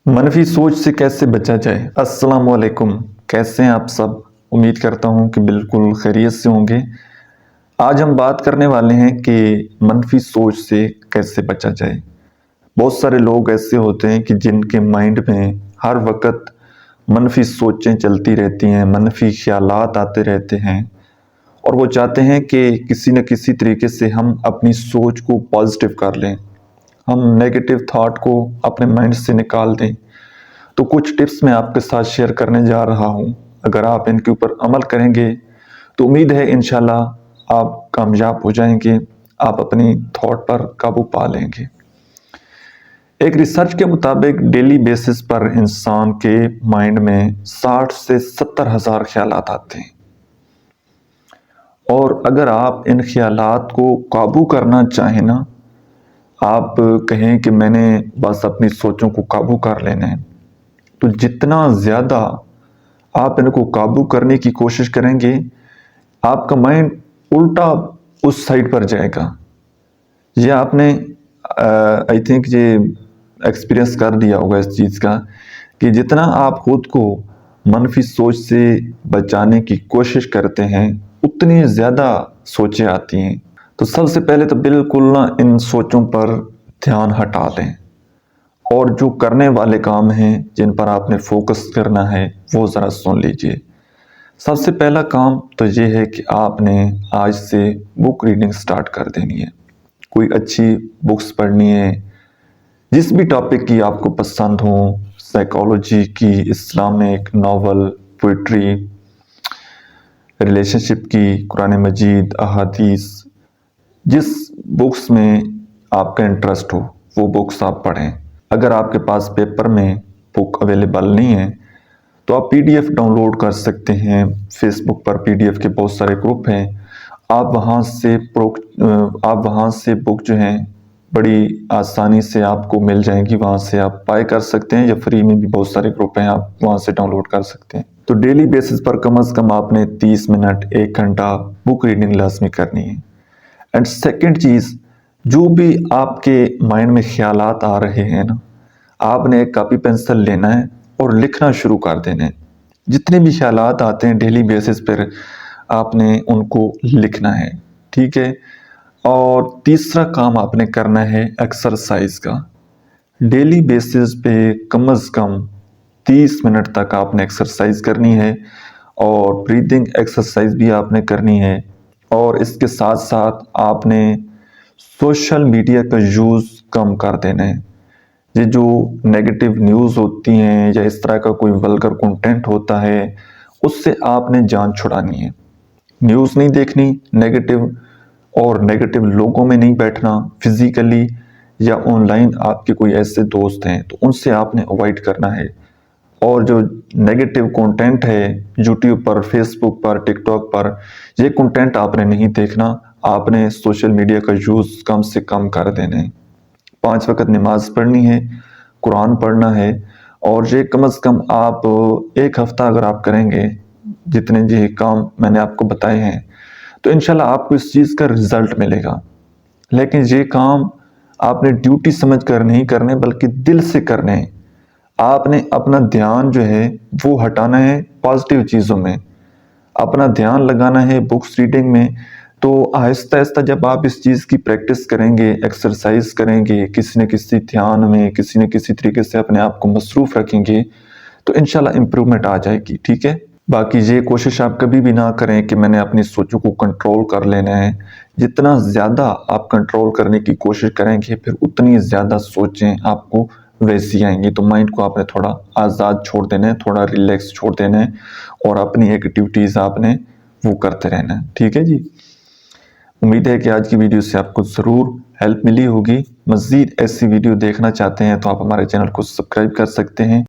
منفی سوچ سے کیسے بچا جائے؟ السلام علیکم، کیسے ہیں آپ سب؟ امید کرتا ہوں کہ بالکل خیریت سے ہوں گے۔ آج ہم بات کرنے والے ہیں کہ منفی سوچ سے کیسے بچا جائے۔ بہت سارے لوگ ایسے ہوتے ہیں کہ جن کے مائنڈ میں ہر وقت منفی سوچیں چلتی رہتی ہیں، منفی خیالات آتے رہتے ہیں، اور وہ چاہتے ہیں کہ کسی نہ کسی طریقے سے ہم اپنی سوچ کو پازیٹیو کر لیں، ہم نیگیٹو تھاٹ کو اپنے مائنڈ سے نکال دیں۔ تو کچھ ٹپس میں آپ کے ساتھ شیئر کرنے جا رہا ہوں۔ اگر آپ ان کے اوپر عمل کریں گے تو امید ہے انشاءاللہ آپ کامیاب ہو جائیں گے، آپ اپنی تھاٹ پر قابو پا لیں گے۔ ایک ریسرچ کے مطابق ڈیلی بیسس پر انسان کے مائنڈ میں 60 سے 70 ہزار خیالات آتے ہیں، اور اگر آپ ان خیالات کو قابو کرنا چاہیں نا، آپ کہیں کہ میں نے بس اپنی سوچوں کو قابو کر لینا ہے، تو جتنا زیادہ آپ ان کو قابو کرنے کی کوشش کریں گے، آپ کا مائنڈ الٹا اس سائڈ پر جائے گا۔ یہ آپ نے آئی تھنک یہ ایکسپیرینس کر دیا ہوگا اس چیز کا، کہ جتنا آپ خود کو منفی سوچ سے بچانے کی کوشش کرتے ہیں، اتنی زیادہ سوچیں آتی ہیں۔ تو سب سے پہلے تو بالکل نہ ان سوچوں پر دھیان ہٹا دیں، اور جو کرنے والے کام ہیں جن پر آپ نے فوکس کرنا ہے وہ ذرا سن لیجئے۔ سب سے پہلا کام تو یہ ہے کہ آپ نے آج سے بک ریڈنگ سٹارٹ کر دینی ہے۔ کوئی اچھی بکس پڑھنی ہے، جس بھی ٹاپک کی آپ کو پسند ہوں، سائیکالوجی کی، اسلامک، ناول، پوئٹری، ریلیشن شپ کی، قرآن مجید، احادیث، جس بکس میں آپ کا انٹرسٹ ہو وہ بکس آپ پڑھیں۔ اگر آپ کے پاس پیپر میں بک اویلیبل نہیں ہے تو آپ P D F download کر سکتے ہیں۔ فیس بک پر پی ڈی ایف کے بہت سارے گروپ ہیں، آپ وہاں سے بک جو ہیں بڑی آسانی سے آپ کو مل جائیں گی، وہاں سے آپ بائی کر سکتے ہیں، یا فری میں بھی بہت سارے گروپ ہیں، آپ وہاں سے ڈاؤن لوڈ کر سکتے ہیں۔ تو ڈیلی بیسس پر کم از کم آپ نے 30 منٹ 1 گھنٹہ بک ریڈنگ لازمی کرنی ہے۔ اینڈ سیکنڈ چیز، جو بھی آپ کے مائنڈ میں خیالات آ رہے ہیں نا، آپ نے ایک کاپی پینسل لینا ہے اور لکھنا شروع کر دینا ہے۔ جتنے بھی خیالات آتے ہیں ڈیلی بیسس پر آپ نے ان کو لکھنا ہے، ٹھیک ہے؟ اور تیسرا کام آپ نے کرنا ہے ایکسرسائز کا۔ ڈیلی بیسس پہ کم از کم 30 منٹ تک آپ نے ایکسرسائز کرنی ہے، اور بریدنگ ایکسرسائز بھی آپ نے کرنی ہے، اور اس کے ساتھ ساتھ آپ نے سوشل میڈیا کا یوز کم کر دینا ہے۔ یہ جو نیگیٹو نیوز ہوتی ہیں یا اس طرح کا کوئی ولگر کنٹینٹ ہوتا ہے، اس سے آپ نے جان چھڑانی ہے۔ نیوز نہیں دیکھنی نیگیٹو، اور نیگیٹو لوگوں میں نہیں بیٹھنا فزیکلی یا آن لائن۔ آپ کے کوئی ایسے دوست ہیں تو ان سے آپ نے اوائڈ کرنا ہے، اور جو نیگیٹو کنٹینٹ ہے یوٹیوب پر، فیس بک پر، ٹک ٹاک پر، یہ کنٹینٹ آپ نے نہیں دیکھنا۔ آپ نے سوشل میڈیا کا یوز کم سے کم کر دینا ہے۔ 5 وقت نماز پڑھنی ہے، قرآن پڑھنا ہے، اور یہ کم از کم آپ 1 ہفتہ اگر آپ کریں گے، جتنے یہ کام میں نے آپ کو بتائے ہیں، تو انشاءاللہ آپ کو اس چیز کا رزلٹ ملے گا۔ لیکن یہ کام آپ نے ڈیوٹی سمجھ کر نہیں کرنے، بلکہ دل سے کرنے ہیں۔ آپ نے اپنا دھیان جو ہے وہ ہٹانا ہے پازیٹیو چیزوں میں، اپنا دھیان لگانا ہے بکس ریڈنگ میں۔ تو آہستہ آہستہ جب آپ اس چیز کی پریکٹس کریں گے، ایکسرسائز کریں گے، کسی نہ کسی دھیان میں، کسی نہ کسی طریقے سے اپنے آپ کو مصروف رکھیں گے، تو انشاءاللہ امپرومنٹ آ جائے گی، ٹھیک ہے؟ باقی یہ کوشش آپ کبھی بھی نہ کریں کہ میں نے اپنی سوچوں کو کنٹرول کر لینا ہے۔ جتنا زیادہ آپ کنٹرول کرنے کی کوشش کریں گے، پھر اتنی زیادہ سوچیں آپ کو ویسی آئیں گی۔ تو مائنڈ کو آپ نے تھوڑا آزاد چھوڑ دینا ہے، تھوڑا ریلیکس چھوڑ دینا ہے، اور اپنی ایکٹیویٹیز آپ نے وہ کرتے رہنا ہے، ٹھیک ہے جی؟ امید ہے کہ آج کی ویڈیو سے آپ کو ضرور ہیلپ ملی ہوگی۔ مزید ایسی ویڈیو دیکھنا چاہتے ہیں تو آپ ہمارے چینل کو سبسکرائب کر سکتے ہیں۔